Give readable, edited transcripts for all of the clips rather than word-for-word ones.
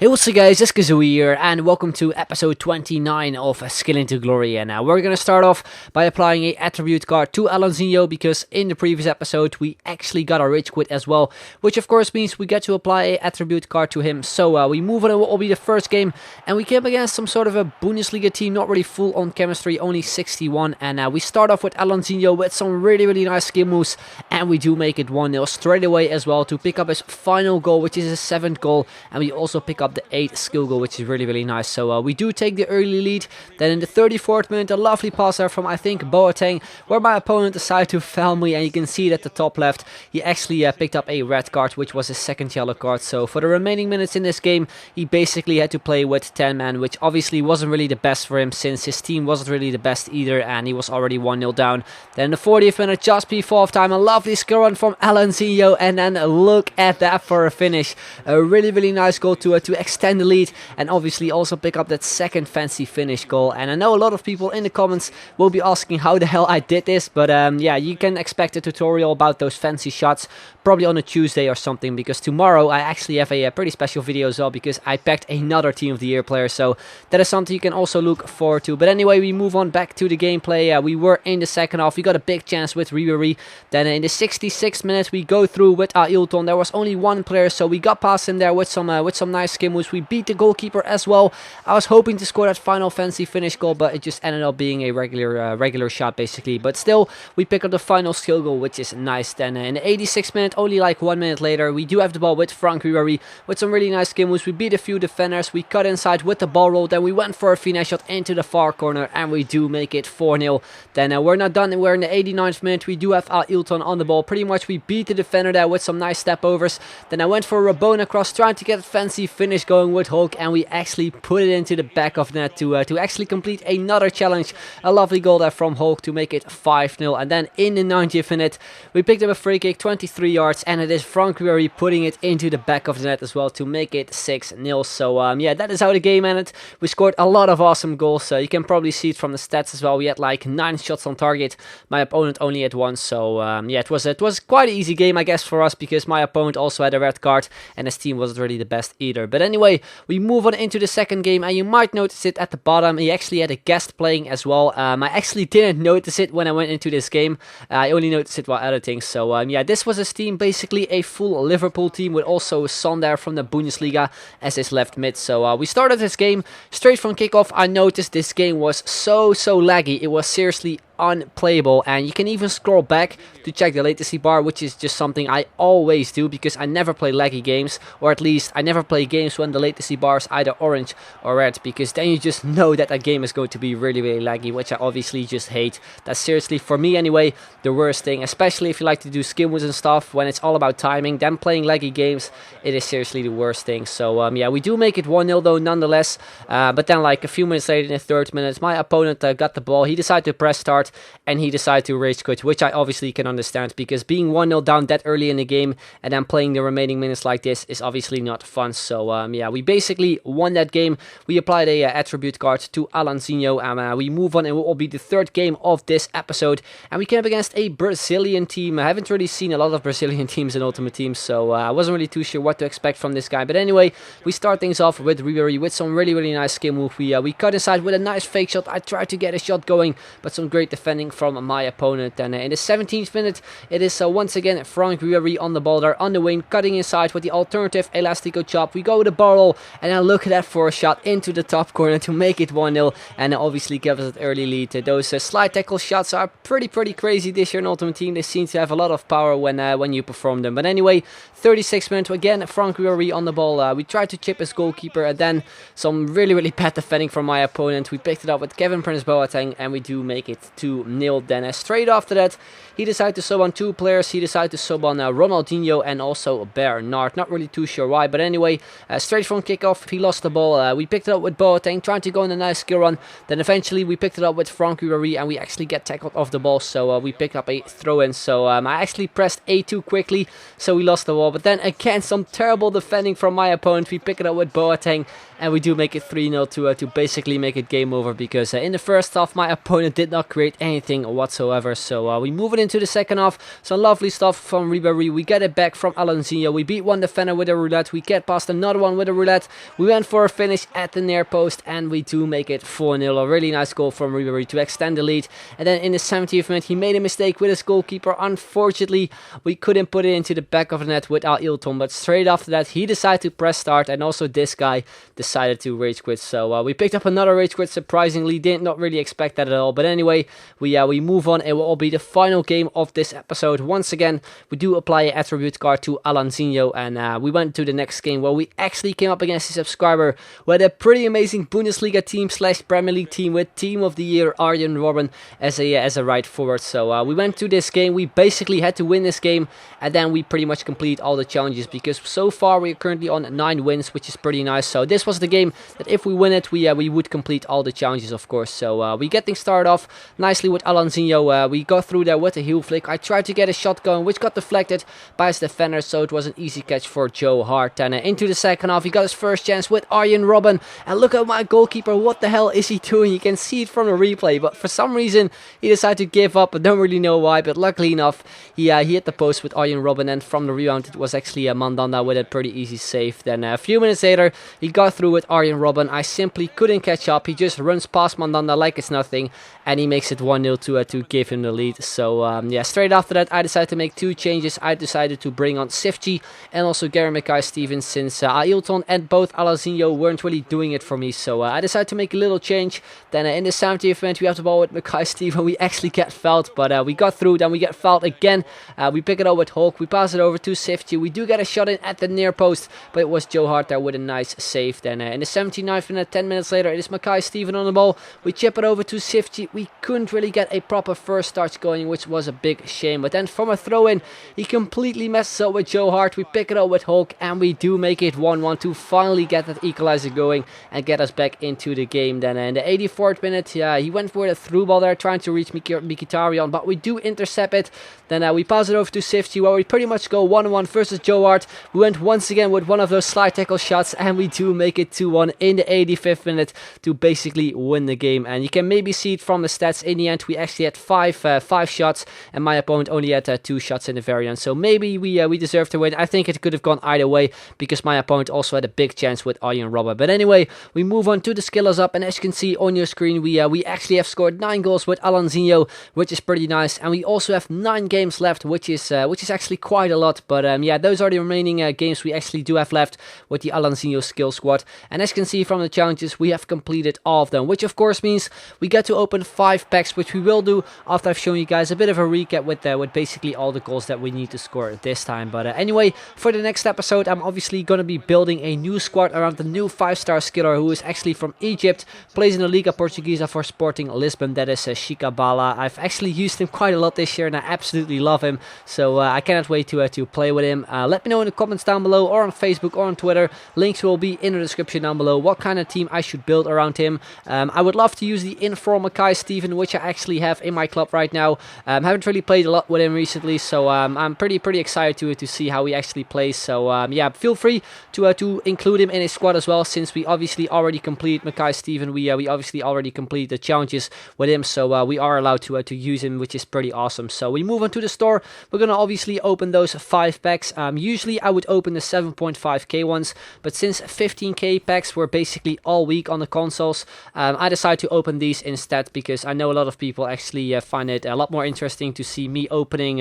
Hey, what's up guys, it's Kazooie here, and welcome to episode 29 of Skill into Glory. And we're gonna start off by applying a attribute card to Alonzinho, because in the previous episode we actually got a rage quit as well, which of course means we get to apply a attribute card to him. So we move on to what will be the first game, and we came against some sort of a Bundesliga team, not really full on chemistry, only 61, and we start off with Alonzinho with some really nice skill moves, and we do make it 1-0 straight away as well to pick up his final goal, which is his 7th goal, and we also pick up the 8th skill goal, which is really nice. So we do take the early lead. Then in the 34th minute, a lovely pass there from, I think, Boateng, where my opponent decided to foul me, and you can see it at the top left. He actually picked up a red card, which was his 2nd yellow card. So for the remaining minutes in this game, he basically had to play with 10 men, which obviously wasn't really the best for him, since his team wasn't really the best either, and he was already 1-0 down. Then in the 40th minute, just before time, a lovely skill run from Alonzinho, and then look at that for a finish. A really nice goal to extend the lead, and obviously also pick up that 2nd fancy finish goal. And I know a lot of people in the comments will be asking how the hell I did this, but yeah, you can expect a tutorial about those fancy shots probably on a Tuesday or something, because tomorrow I actually have a pretty special video as well, because I packed another Team of the Year player, so that is something you can also look forward to. But anyway, we move on back to the gameplay. We were in the second half, we got a big chance with Ribery. Then in the 66th minute, we go through with Ailton. There was only one player, so we got past him there with some nice skill moves. We beat the goalkeeper as well. I was hoping to score that final fancy finish goal, but it just ended up being a regular shot basically. But still, we pick up the final skill goal, which is nice. Then in the 86th minute, only like 1 minute later, we do have the ball with Frank Ribery with some really nice skill moves. We beat a few defenders, we cut inside with the ball roll, then we went for a finesse shot into the far corner, and we do make it 4-0. Then we're not done, we're in the 89th minute, we do have Ailton on the ball. Pretty much we beat the defender there with some nice step overs. Then I went for a Rabona cross, trying to get a fancy finish going with Hulk, and we actually put it into the back of net to actually complete another challenge. A lovely goal there from Hulk to make it 5-0. And then in the 90th minute, we picked up a free kick, 23 yards, and it is Frank Ribery putting it into the back of the net as well to make it 6-0. So yeah, that is how the game ended. We scored a lot of awesome goals. You can probably see it from the stats as well. We had like 9 shots on target. My opponent only had 1. So yeah, it was quite an easy game, I guess, for us, because my opponent also had a red card and his team wasn't really the best either. But anyway, we move on into the second game, and you might notice it at the bottom. He actually had a guest playing as well. I actually didn't notice it when I went into this game. I only noticed it while editing. So yeah, this was his team, basically a full Liverpool team with also Son there from the Bundesliga as his left mid. So we started this game straight from kickoff. I noticed this game was so laggy. It was seriously unplayable, and you can even scroll back to check the latency bar, which is just something I always do, because I never play laggy games, or at least I never play games when the latency bar is either orange or red, because then you just know that game is going to be really laggy, which I obviously just hate. That's seriously, for me anyway, the worst thing, especially if you like to do skill moves and stuff. When it's all about timing, then playing laggy games, it is seriously the worst thing. So yeah, we do make it 1-0 though nonetheless, but then like a few minutes later, in the 3rd minute, my opponent got the ball. He decided to press start, and he decided to rage quit, which I obviously can understand, because being 1-0 down that early in the game and then playing the remaining minutes like this is obviously not fun. So yeah, we basically won that game. We applied a attribute card to Alonzinho, and we move on, and it will be the 3rd game of this episode, and we came up against a Brazilian team. I haven't really seen a lot of Brazilian teams in Ultimate Team, so I wasn't really too sure what to expect from this guy. But anyway, we start things off with Ribery with some really nice skill move. We cut inside with a nice fake shot. I tried to get a shot going, but some great defending from my opponent. And in the 17th minute, it is once again Frank Ribery on the ball there on the wing, cutting inside with the alternative elastico chop. We go with the ball, and then look at that for a shot into the top corner to make it 1-0, and obviously give us an early lead. Those slide tackle shots are pretty crazy this year in Ultimate Team. They seem to have a lot of power when you perform them. But anyway, 36th minute, again Frank Ribery on the ball. We tried to chip his goalkeeper, and then some really bad defending from my opponent. We picked it up with Kevin Prince Boateng, and we do make it 2-0. Then straight after that, he decided to sub on 2 players. He decided to sub on Ronaldinho and also Bernard. Not really too sure why, but anyway, straight from kickoff, he lost the ball. We picked it up with Boateng, trying to go on a nice skill run. Then eventually we picked it up with Frank Ribery, and we actually get tackled off the ball, so we picked up a throw-in. So I actually pressed A too quickly, so we lost the ball. But then again, some terrible defending from my opponent. We pick it up with Boateng, and we do make it 3-0 to basically make it game over, because in the first half my opponent did not create hit anything whatsoever. So we move it into the second half. Some lovely stuff from Ribéry. We get it back from Alonzinho. We beat one defender with a roulette. We get past another one with a roulette. We went for a finish at the near post, and we do make it 4-0. A really nice goal from Ribéry to extend the lead. And then in the 70th minute, he made a mistake with his goalkeeper. Unfortunately, we couldn't put it into the back of the net with Ailton, but straight after that, he decided to press start, and also this guy decided to rage quit. So we picked up another rage quit, surprisingly. Did not really expect that at all. But anyway, we move on. It will be the final game of this episode. Once again, we do apply an attribute card to Alonzinho, and we went to the next game where we actually came up against a subscriber with a pretty amazing Bundesliga team / Premier League team with Team of the Year Arjen Robben as a right forward. So we went to this game. We basically had to win this game, and then we pretty much complete all the challenges, because so far we're currently on 9 wins, which is pretty nice. So this was the game that if we win it, we would complete all the challenges, of course. So we getting started off nicely with Alonzinho. We got through there with a heel flick. I tried to get a shot going, which got deflected by his defender, so it was an easy catch for Joe Hart. And into the second half, he got his first chance with Arjen Robben. And look at my goalkeeper, what the hell is he doing? You can see it from the replay, but for some reason he decided to give up. I don't really know why, but luckily enough, he hit the post with Arjen Robben, and from the rebound it was actually a Mandanda with a pretty easy save. Then a few minutes later, he got through with Arjen Robben. I simply couldn't catch up. He just runs past Mandanda like it's nothing, and he makes it 1-0 to give him the lead. So yeah, straight after that, I decided to make 2 changes. I decided to bring on Sifchi and also Gary Mackay-Stevens, since Ailton and both Alonzinho weren't really doing it for me. So I decided to make a little change. Then in the 70th minute, we have the ball with Mackay-Stevens. We actually get fouled, but we got through. Then we get fouled again. We pick it up with Hulk. We pass it over to Sifchi. We do get a shot in at the near post, but it was Joe Hart there with a nice save. Then in the 79th minute, 10 minutes later, it is Mackay-Stevens on the ball. We chip it over to Sifchi. We couldn't really get a proper first touch going, which was a big shame. But then from a throw-in, he completely messes up with Joe Hart. We pick it up with Hulk, and we do make it 1-1 to finally get that equalizer going and get us back into the game. Then in the 84th minute, he went for the through ball there, trying to reach Mkhitaryan, but we do intercept it. Then we pass it over to Sifchi, where we pretty much go 1-1 versus Joe Hart. We went once again with one of those slide tackle shots, and we do make it 2-1 in the 85th minute to basically win the game. And you can maybe see it from the stats. In the end, we actually had five shots, and my opponent only had 2 shots in the very end. So maybe we deserve to win. I think it could have gone either way, because my opponent also had a big chance with Arjen Robben. But anyway, we move on to the skillers up, and as you can see on your screen, we actually have scored 9 goals with Alonzinho, which is pretty nice. And we also have 9 games left, which is actually quite a lot. But yeah, those are the remaining games we actually do have left with the Alonzinho skill squad. And as you can see from the challenges, we have completed all of them, which of course means we get to open 5 packs, which we will do after I've shown you guys a bit of a recap with basically all the goals that we need to score this time. But anyway, for the next episode, I'm obviously going to be building a new squad around the new 5-star skiller, who is actually from Egypt, plays in the Liga Portuguesa for Sporting Lisbon. That is Chica Bala. I've actually used him quite a lot this year, and I absolutely love him. So I cannot wait to play with him. Let me know in the comments down below, or on Facebook, or on Twitter. Links will be in the description down below, what kind of team I should build around him. I would love to use the informal Mackay-Stevens, which I actually have in my club right now. Haven't really played a lot with him recently, so I'm pretty excited to see how he actually plays. So yeah, feel free to include him in a squad as well, since we obviously already complete Mackay-Stevens. We obviously already complete the challenges with him, so we are allowed to use him, which is pretty awesome. So we move on to the store. We're gonna obviously open those 5 packs. Usually I would open the 7.5k ones, but since 15k packs were basically all week on the consoles, I decided to open these instead, because I know a lot of people actually find it a lot more interesting to see me opening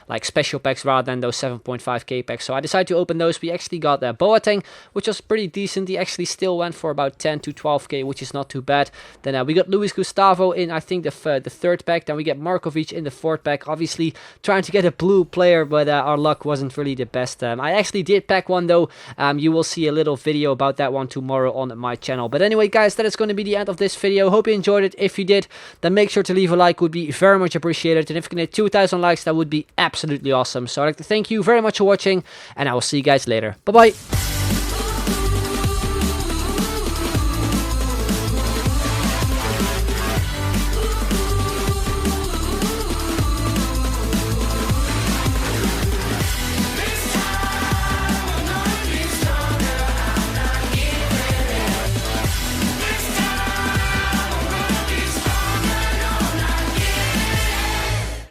like special packs rather than those 7.5k packs. So I decided to open those. We actually got Boateng, which was pretty decent. He actually still went for about 10 to 12k, which is not too bad. Then we got Luis Gustavo in, I think, the 3rd pack. Then we get Markovic in the 4th pack. Obviously trying to get a blue player, but our luck wasn't really the best. I actually did pack one though. You will see a little video about that one tomorrow on my channel. But anyway, guys, that is going to be the end of this video. Hope you enjoyed it. If you did, then make sure to leave a like, would be very much appreciated. And if you can hit 2,000 likes, that would be absolutely awesome. So I'd like to thank you very much for watching, and I will see you guys later. Bye bye.